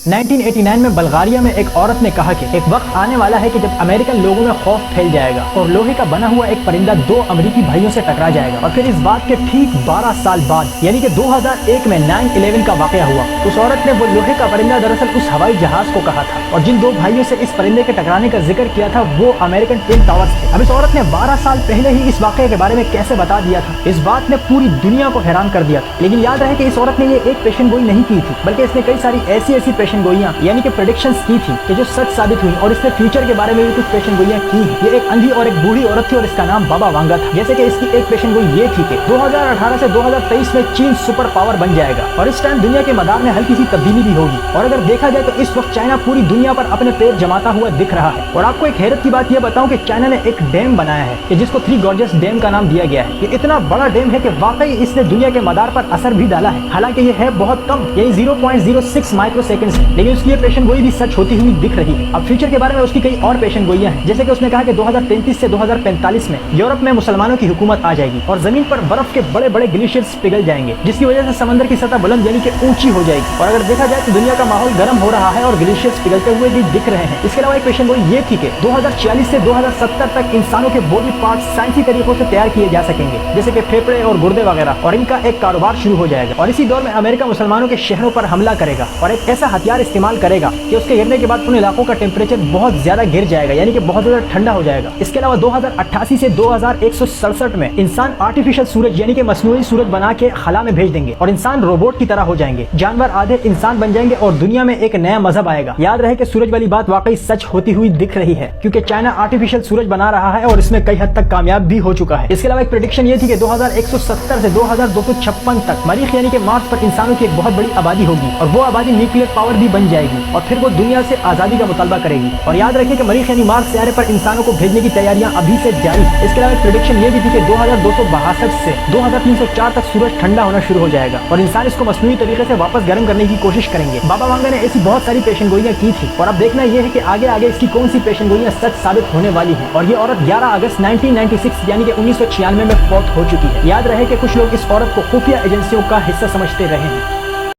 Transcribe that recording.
1989 में बल्गारिया में एक औरत ने कहा कि एक वक्त आने वाला है कि जब अमेरिकन लोगों में खौफ फैल जाएगा और लोहे का बना हुआ एक परिंदा दो अमेरिकी भाइयों से टकरा जाएगा। और फिर इस बात के ठीक 12 साल बाद यानी कि 2001 में 9/11 का वाकया हुआ। उस औरत ने वो लोहे का परिंदा दरअसल उस हवाई जहाज को कहा था और जिन दो भाइयों से इस परिंदे के टकराने का जिक्र किया था वो अमेरिकन ट्विन टावर्स थे। अब इस औरत ने 12 साल पहले ही इस वाकये के बारे में कैसे बता दिया था, इस बात ने पूरी दुनिया को हैरान कर दिया था। लेकिन याद रहे कि इस औरत ने ये एक पेशन गोई नहीं की थी, बल्कि इसने कई सारी ऐसी पेशन गोइयां यानी कि प्रेडिक्शंस की थी कि जो सच साबित हुई और इसने फ्यूचर के बारे में भी कुछ पेशन गोइयां की। ये एक अंधी और एक बूढ़ी औरत थी और इसका नाम बाबा वांगा था। जैसे कि इसकी एक पेशन गोई ये थी कि 2018 से 2023 में चीन सुपर पावर बन जाएगा और इस टाइम दुनिया के मदार में हल्की सी तब्दीली भी होगी। और अगर देखा जाए तो इस वक्त चाइना पूरी दुनिया पर अपने पैर जमाता हुआ दिख रहा है। और आपको एक हैरत की बात ये बताऊं कि चाइना ने एक डैम बनाया है कि जिसको थ्री गॉर्जियस डैम का नाम दिया गया है। ये इतना बड़ा डैम है कि वाकई इसने दुनिया के मदार पर असर भी डाला है। हालांकि ये है बहुत कम, यही 0.06 माइक्रो सेकंड्स है, लेकिन उसकी ये पेशन गोई भी सच होती हुई दिख रही है। अब फ्यूचर के बारे में उसकी कई और पेशन गोइयां हैं। जैसे कि उसने कहा कि 2033 से 2045 में यूरोप में मुसलमानों की हुकूमत आ जाएगी और जमीन पर बर्फ के बड़े बड़े ग्लेशियर्स पिघल जाएंगे, जिसकी वजह से समंदर की सतह बुलंद यानी कि ऊंची हो जाएगी। और अगर देखा जाए तो दुनिया का माहौल गर्म हो रहा है और ग्लेशियर्स पिघलते हुए भी दिख रहे हैं। इसके अलावा एक पेशन गोई ये थी कि 2046 से 2070 तक इंसानों के बॉडी पार्ट्स साइंसी तरीकों से तैयार किए जा सकेंगे, जैसे कि फेफड़े और गुर्दे वगैरह, और इनका एक कारोबार शुरू हो जाएगा। और इसी दौर में अमेरिका मुसलमानों के शहरों पर हमला करेगा और एक ऐसा हथियार इस्तेमाल करेगा कि उसके गिरने के बाद उन इलाकों का टेम्परेचर बहुत ज्यादा गिर जाएगा, यानी कि बहुत ज्यादा ठंडा हो जाएगा। इसके अलावा 2088 से 2167 में इंसान आर्टिफिशियल सूरज यानी कि मसनूई सूरज बना के खला में भेज देंगे और इंसान रोबोट की तरह हो जाएंगे। जानवर आधे इंसान बन जाएंगे और दुनिया में एक नया मजहब आएगा। याद रहे कि सूरज वाली बात वाकई सच होती हुई दिख रही है, क्योंकि चाइना आर्टिफिशियल सूरज बना रहा है और इसमें कई हद तक कामयाब भी हो चुका है। इसके अलावा एक प्रेडिक्शन ये थी कि 2170 से 2256 तक मरीख यानी कि मार्स पर इंसानों की एक बहुत बड़ी आबादी होगी और वो आबादी न्यूक्लियर पावर भी बन जाएगी और फिर वो दुनिया से आजादी का मुतालबा करेगी। और याद रखिए कि मरीख यानी मार्स सियारे पर इंसानों को भेजने की तैयारियां अभी से जारी है। इसके अलावा एक प्रेडिक्शन ये भी थी कि 2262 से 2304 तक सूरज ठंडा होना शुरू हो जाएगा और इंसान इसको मसनूई तरीके से वापस गर्म करने की कोशिश करेंगे। बाबा वांगा ने ऐसी बहुत सारी पेशन गोइयां की थी और अब देखना यह है कि आगे इसकी कौन सी पेशन गोइयां सच साबित होने वाली है। और ये औरत 11 अगस्त 1996 यानी कि 1996 में फौत हो चुकी है। याद रहे कि कुछ लोग इस औरत को खुफिया एजेंसियों का हिस्सा समझते रहे हैं।